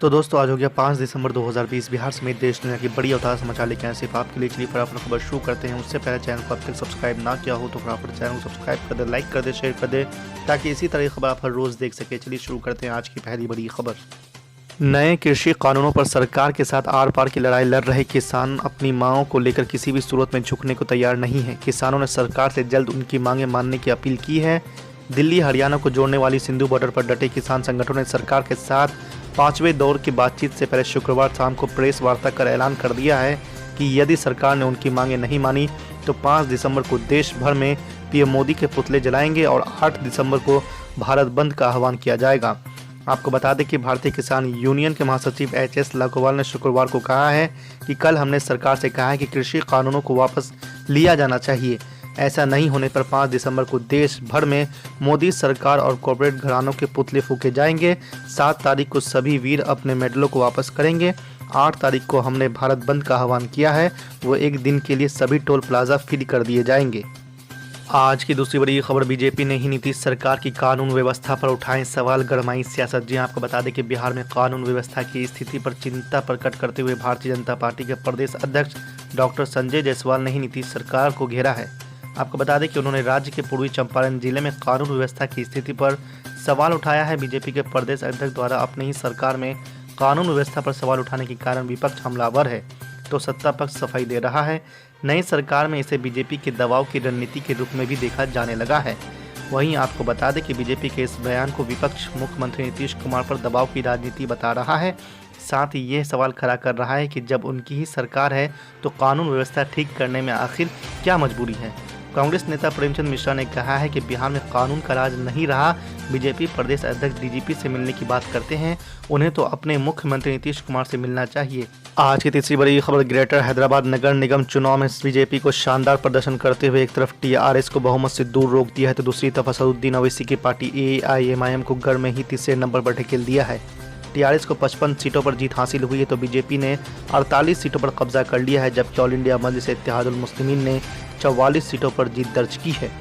तो दोस्तों आज हो गया 5 दिसंबर 2020। बिहार समेत देश दुनिया की बड़ी अवतार समाचार लेके आए सिर्फ आपके लिए। चलिए फटाफट खबर शुरू करते हैं। उससे पहले चैनल को अब तक सब्सक्राइब ना किया हो तो फटाफट चैनल को सब्सक्राइब कर दे, लाइक कर दे, शेयर कर दे, ताकि इसी तरह की खबर आप हर रोज देख सके। चलिए शुरू करते हैं आज की पहली बड़ी खबर। नए कृषि कानूनों पर सरकार के साथ आर पार की लड़ाई लड़ रहे किसान अपनी मांगों को लेकर किसी भी सूरत में झुकने को तैयार नहीं है। किसानों ने सरकार से जल्द उनकी मांगें मानने की अपील की है। दिल्ली हरियाणा को जोड़ने वाली सिंधु बॉर्डर पर डटे किसान संगठनों ने सरकार के साथ 5वें दौर की बातचीत से पहले शुक्रवार शाम को प्रेस वार्ता कर ऐलान कर दिया है कि यदि सरकार ने उनकी मांगें नहीं मानी तो 5 दिसंबर को देश भर में पीएम मोदी के पुतले जलाएंगे और 8 दिसंबर को भारत बंद का आह्वान किया जाएगा। आपको बता दें कि भारतीय किसान यूनियन के महासचिव एच.एस. लाकोवाल ने शुक्रवार को कहा है कि कल हमने सरकार से कहा है कि कृषि कानूनों को वापस लिया जाना चाहिए। ऐसा नहीं होने पर 5 दिसंबर को देश भर में मोदी सरकार और कॉर्पोरेट घरानों के पुतले फूके जाएंगे। 7 तारीख को सभी वीर अपने मेडलों को वापस करेंगे। 8 तारीख को हमने भारत बंद का आह्वान किया है। वो एक दिन के लिए सभी टोल प्लाजा फ्री कर दिए जाएंगे। आज की दूसरी बड़ी खबर, बीजेपी ने ही नीतीश सरकार की कानून व्यवस्था पर उठाए सवाल, गरमाई सियासत। जी आपको बता दें कि बिहार में कानून व्यवस्था की स्थिति पर चिंता प्रकट करते हुए भारतीय जनता पार्टी के प्रदेश अध्यक्ष डॉक्टर संजय जायसवाल ने ही नीतीश सरकार को घेरा है। आपको बता दें कि उन्होंने राज्य के पूर्वी चंपारण जिले में कानून व्यवस्था की स्थिति पर सवाल उठाया है। बीजेपी के प्रदेश अध्यक्ष द्वारा अपनी ही सरकार में कानून व्यवस्था पर सवाल उठाने के कारण विपक्ष हमलावर है तो सत्ता पक्ष सफाई दे रहा है। नई सरकार में इसे बीजेपी के दबाव की रणनीति के रूप में भी देखा जाने लगा है। वहीं आपको बता दें कि बीजेपी के इस बयान को विपक्ष मुख्यमंत्री नीतीश कुमार पर दबाव की राजनीति बता रहा है। साथ ही यह सवाल खड़ा कर रहा है कि जब उनकी ही सरकार है तो कानून व्यवस्था ठीक करने में आखिर क्या मजबूरी है। कांग्रेस नेता प्रेमचंद मिश्रा ने कहा है कि बिहार में कानून का राज नहीं रहा। बीजेपी प्रदेश अध्यक्ष डीजीपी से मिलने की बात करते हैं, उन्हें तो अपने मुख्यमंत्री नीतीश कुमार से मिलना चाहिए। आज की तीसरी बड़ी खबर, ग्रेटर हैदराबाद नगर निगम चुनाव में बीजेपी को शानदार प्रदर्शन करते हुए एक तरफ टीआरएस को बहुमत से दूर रोक दिया है तो दूसरी तरफ असदुद्दीन ओवैसी की पार्टी एआईएमआईएम को गढ़ में ही तीसरे नंबर पर ढकेल दिया है। टीआरएस को 55 सीटों पर जीत हासिल हुई है तो बीजेपी ने 48 सीटों पर कब्जा कर लिया है, जबकि ऑल इंडिया मजलिस इत्तेहादुल मुस्लिमीन ने 44 सीटों पर जीत दर्ज की है।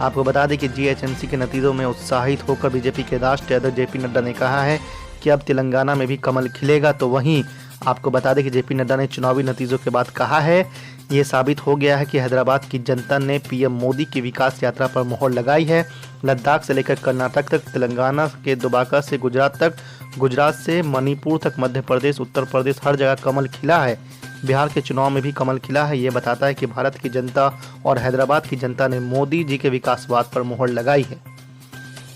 आपको बता दें कि जीएचएमसी के नतीजों में उत्साहित होकर बीजेपी के राष्ट्रीय अध्यक्ष जेपी नड्डा ने कहा है कि अब तेलंगाना में भी कमल खिलेगा। तो वहीं आपको बता दें कि जेपी नड्डा ने चुनावी नतीजों के बाद कहा है ये साबित हो गया है कि हैदराबाद की जनता ने पीएम मोदी की विकास यात्रा पर मोहर लगाई है। लद्दाख से लेकर कर्नाटक तक, तेलंगाना के दुबाका से गुजरात तक, गुजरात से मणिपुर तक, मध्य प्रदेश, उत्तर प्रदेश, हर जगह कमल खिला है। बिहार के चुनाव में भी कमल खिला है। ये बताता है कि भारत की जनता और हैदराबाद की जनता ने मोदी जी के विकासवाद पर मोहर लगाई है।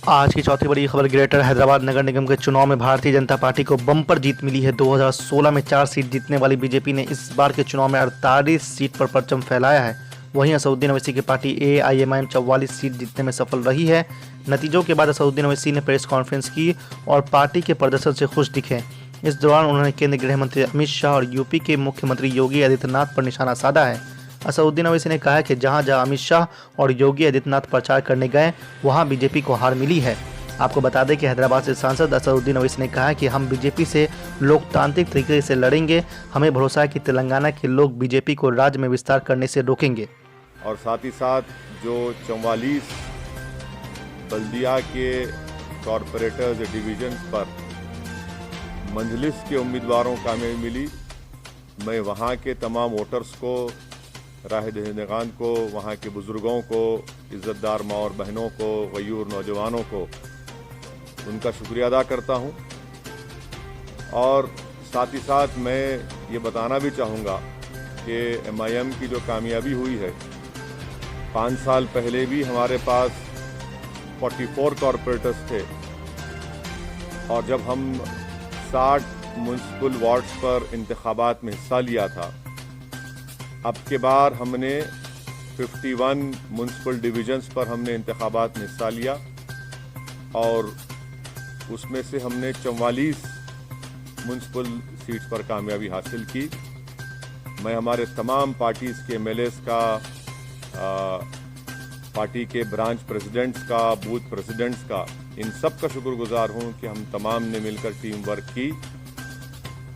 आज की चौथी बड़ी खबर, ग्रेटर हैदराबाद नगर निगम के चुनाव में भारतीय जनता पार्टी को बम्पर जीत मिली है। 2016 में 4 सीट जीतने वाली बीजेपी ने इस बार के चुनाव में 48 सीट पर परचम फैलाया है। वहीं असदुद्दीन ओवैसी की पार्टी एआईएमआईएम 44 सीट जीतने में सफल रही है। नतीजों के बाद असदुद्दीन ओवैसी ने प्रेस कॉन्फ्रेंस की और पार्टी के प्रदर्शन से खुश दिखे। इस दौरान उन्होंने केंद्रीय गृह मंत्री अमित शाह और यूपी के मुख्यमंत्री योगी आदित्यनाथ पर निशाना साधा है। असदुद्दीन ओवैसी ने कहा है कि जहां जहां अमित शाह और योगी आदित्यनाथ प्रचार करने गए वहां बीजेपी को हार मिली है। आपको बता दें कि हैदराबाद से सांसद असदुद्दीन ओवैसी ने कहा है कि हम बीजेपी से लोकतांत्रिक तरीके से लड़ेंगे। हमें भरोसा है कि तेलंगाना के लोग बीजेपी को राज्य में विस्तार करने से रोकेंगे। और साथ ही साथ जो 44 बल्दिया के कॉरपोरेटर्स डिवीजन पर मंजलिस के उम्मीदवारों को कामयाबी मिली, मैं वहाँ के तमाम वोटर्स को, राह दहिंदगान को, वहाँ के बुज़ुर्गों को, इज़्ज़तदार माँ और बहनों को, गयूर नौजवानों को उनका शुक्रिया अदा करता हूँ। और साथ ही साथ मैं ये बताना भी चाहूँगा कि एमआईएम की जो कामयाबी हुई है, 5 साल पहले भी हमारे पास 44 कॉरपोरेटर्स थे और जब हम 60 म्युनिसिपल वार्ड्स पर इंतखाबात में हिस्सा लिया था, अब के बार हमने 51 म्युनिसिपल डिवीजन्स पर हमने इंतखाबात में हिस्सा लिया और उसमें से हमने 44 म्युनिसिपल सीट्स पर कामयाबी हासिल की। मैं हमारे तमाम पार्टीज़ के एमएलएस का, पार्टी के ब्रांच प्रेसिडेंट्स का, बूथ प्रेसिडेंट्स का, इन सब का शुक्रगुजार हूँ कि हम तमाम ने मिलकर टीम वर्क की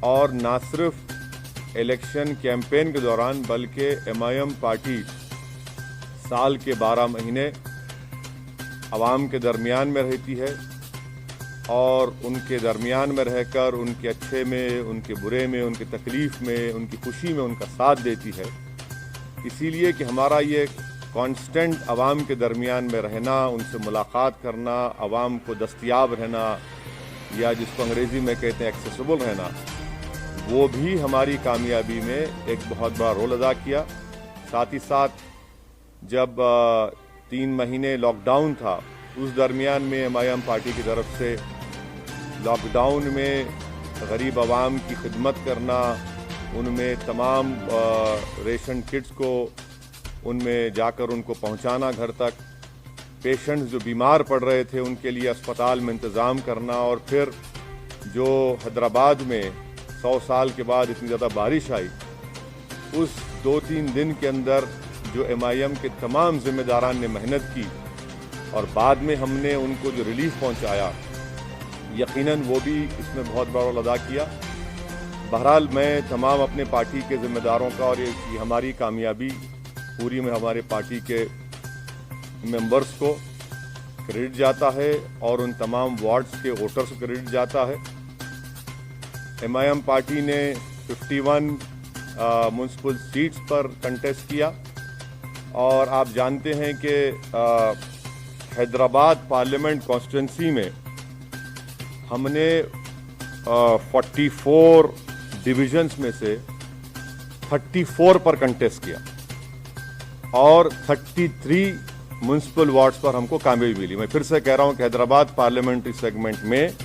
और ना सिर्फ इलेक्शन कैंपेन के दौरान बल्कि एमआईएम पार्टी साल के 12 महीने आवाम के दरमियान में रहती है और उनके दरमियान में रहकर उनके अच्छे में, उनके बुरे में, उनके तकलीफ़ में, उनकी खुशी में उनका साथ देती है। इसीलिए कि हमारा ये कांस्टेंट आवाम के दरमियान में रहना, उनसे मुलाकात करना, आवाम को दस्तयाब रहना, या जिसको अंग्रेज़ी में कहते हैं एक्सेसिबल रहना, वो भी हमारी कामयाबी में एक बहुत बड़ा रोल अदा किया। साथ ही साथ जब 3 महीने लॉकडाउन था, उस दरमियान में MIM पार्टी की तरफ से लॉकडाउन में गरीब आवाम की खिदमत करना, उनमें तमाम रेशन किट्स को उनमें जाकर उनको पहुंचाना घर तक, पेशेंट्स जो बीमार पड़ रहे थे उनके लिए अस्पताल में इंतज़ाम करना, और फिर जो हैदराबाद में 100 साल के बाद इतनी ज़्यादा बारिश आई, उस 2-3 दिन के अंदर जो MIM के तमाम जिम्मेदारान ने मेहनत की और बाद में हमने उनको जो रिलीफ पहुंचाया, यकीनन वो भी इसमें बहुत बड़ा रोल अदा किया। बहरहाल मैं तमाम अपने पार्टी के जिम्मेदारों का, और ये हमारी कामयाबी पूरी में हमारे पार्टी के मेंबर्स को क्रेडिट जाता है और उन तमाम वार्ड्स के वोटर्स को क्रेडिट जाता है। MIM पार्टी ने 51 म्युनिसिपल सीट्स पर कंटेस्ट किया, और आप जानते हैं कि हैदराबाद पार्लियामेंट कॉन्स्टिट्यूंसी में हमने 44 डिविजन्स में से 34 पर कंटेस्ट किया, और 33 म्युनिसिपल वार्ड्स पर हमको कामयाबी मिली। मैं फिर से कह रहा हूं कि हैदराबाद पार्लियामेंट्री सेगमेंट में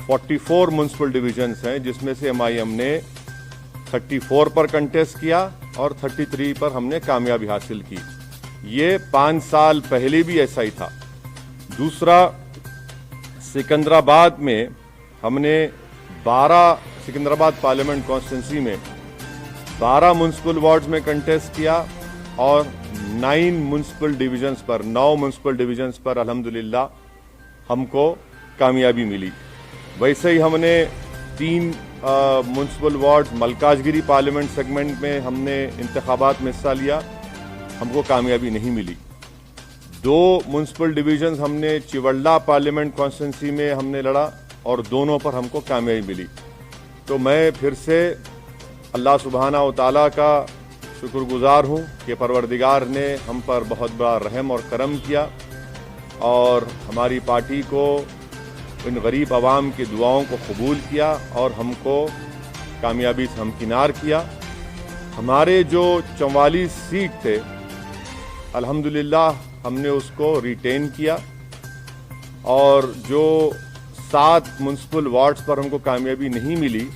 44 म्युनिसिपल डिविजन्स हैं, जिसमें से MIM ने 34 पर कंटेस्ट किया और 33 पर हमने कामयाबी हासिल की। ये 5 साल पहले भी ऐसा ही था। दूसरा, सिकंदराबाद में हमने 12 सिकंदराबाद पार्लियामेंट कॉन्स्टिट्यूंसी में 12 म्युनिसिपल वार्ड्स में कंटेस्ट किया, और 9 म्युनिसिपल डिविजन्स पर 9 म्युनिसिपल डिविजन्स पर अल्हम्दुलिल्लाह हमको कामयाबी मिली। वैसे ही हमने 3 municipal ward Malkajgiri parliament segment में हमने इंतखाबात में हिस्सा लिया, हमको कामयाबी नहीं मिली। 2 म्युनिसिपल डिविजन्स हमने चिवल्ला पार्लियामेंट कॉन्स्टिट्यूंसी में हमने लड़ा, और दोनों पर हमको कामयाबी मिली। तो मैं फिर से अल्लाह सुब्हाना व तआला का शुक्रगुजार हूँ कि परवरदिगार ने हम पर बहुत बड़ा रहम और करम किया, और हमारी पार्टी को, इन गरीब आवाम की दुआओं को कबूल किया और हमको कामयाबी से हमकिनार किया। हमारे जो 44 सीट थे, अल्हम्दुलिल्लाह हमने उसको रिटेन किया, और जो 7 म्युनिसिपल वार्ड्स पर हमको कामयाबी नहीं मिली,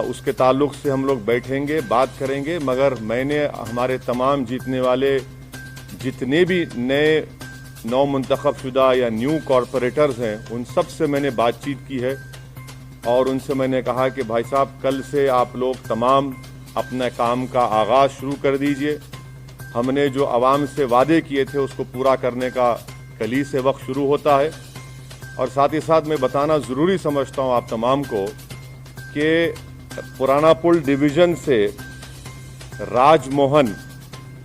उसके ताल्लुक से हम लोग बैठेंगे, बात करेंगे। मगर मैंने हमारे तमाम जीतने वाले जितने भी नए नौ मुंतखब शुदा या न्यू कॉरपोरेटर्स हैं, उन सब से मैंने बातचीत की है, और उनसे मैंने कहा कि भाई साहब, कल से आप लोग तमाम अपने काम का आगाज़ शुरू कर दीजिए। हमने जो आवाम से वादे किए थे उसको पूरा करने का कल ही से वक्त शुरू होता है। और साथ ही साथ मैं बताना ज़रूरी समझता हूँ आप तमाम को कि पुराना पुल डिवीज़न से राजमोहन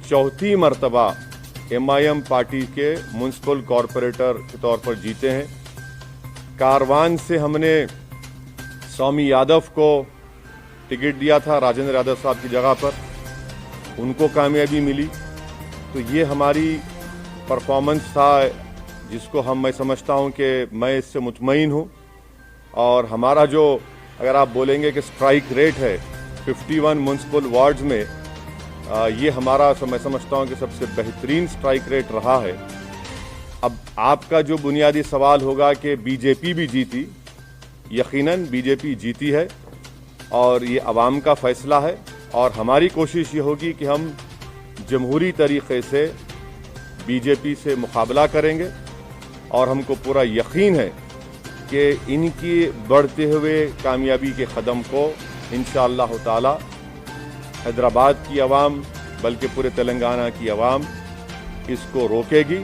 4थी मरतबा MIM पार्टी के म्युनिसिपल कॉरपोरेटर के तौर पर जीते हैं। कारवान से हमने स्वामी यादव को टिकट दिया था, राजेंद्र यादव साहब की जगह पर, उनको कामयाबी मिली। तो ये हमारी परफॉर्मेंस था जिसको मैं समझता हूँ कि मैं इससे मुतमईन हूँ। और हमारा जो, अगर आप बोलेंगे कि स्ट्राइक रेट है 51 म्युनिसिपल वार्ड्स में, ये हमारा मैं समझता हूँ कि सबसे बेहतरीन स्ट्राइक रेट रहा है। अब आपका जो बुनियादी सवाल होगा कि बीजेपी भी जीती, यकीनन बीजेपी जीती है और ये अवाम का फैसला है, और हमारी कोशिश ये होगी कि हम जमहूरी तरीक़े से बीजेपी से मुकाबला करेंगे, और हमको पूरा यकीन है कि इनकी बढ़ते हुए कामयाबी के कदम को इंशाअल्लाह ताला हैदराबाद की आवाम, बल्कि पूरे तेलंगाना की आवाम इसको रोकेगी।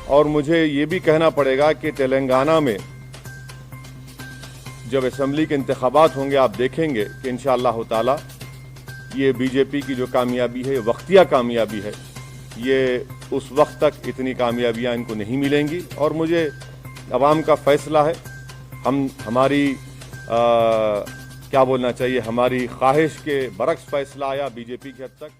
और मुझे ये भी कहना पड़ेगा कि तेलंगाना में जब असेंबली के इंतखाबात होंगे, आप देखेंगे कि इंशाअल्लाह ताला ये बीजेपी की जो कामयाबी है, वक्तिया कामयाबी है, ये उस वक्त तक इतनी कामयाबियां इनको नहीं मिलेंगी। और मुझे अवाम का फैसला है। हमारी क्या बोलना चाहिए, हमारी ख्वाहिश के बरक्स फैसला आया बीजेपी के हद तक।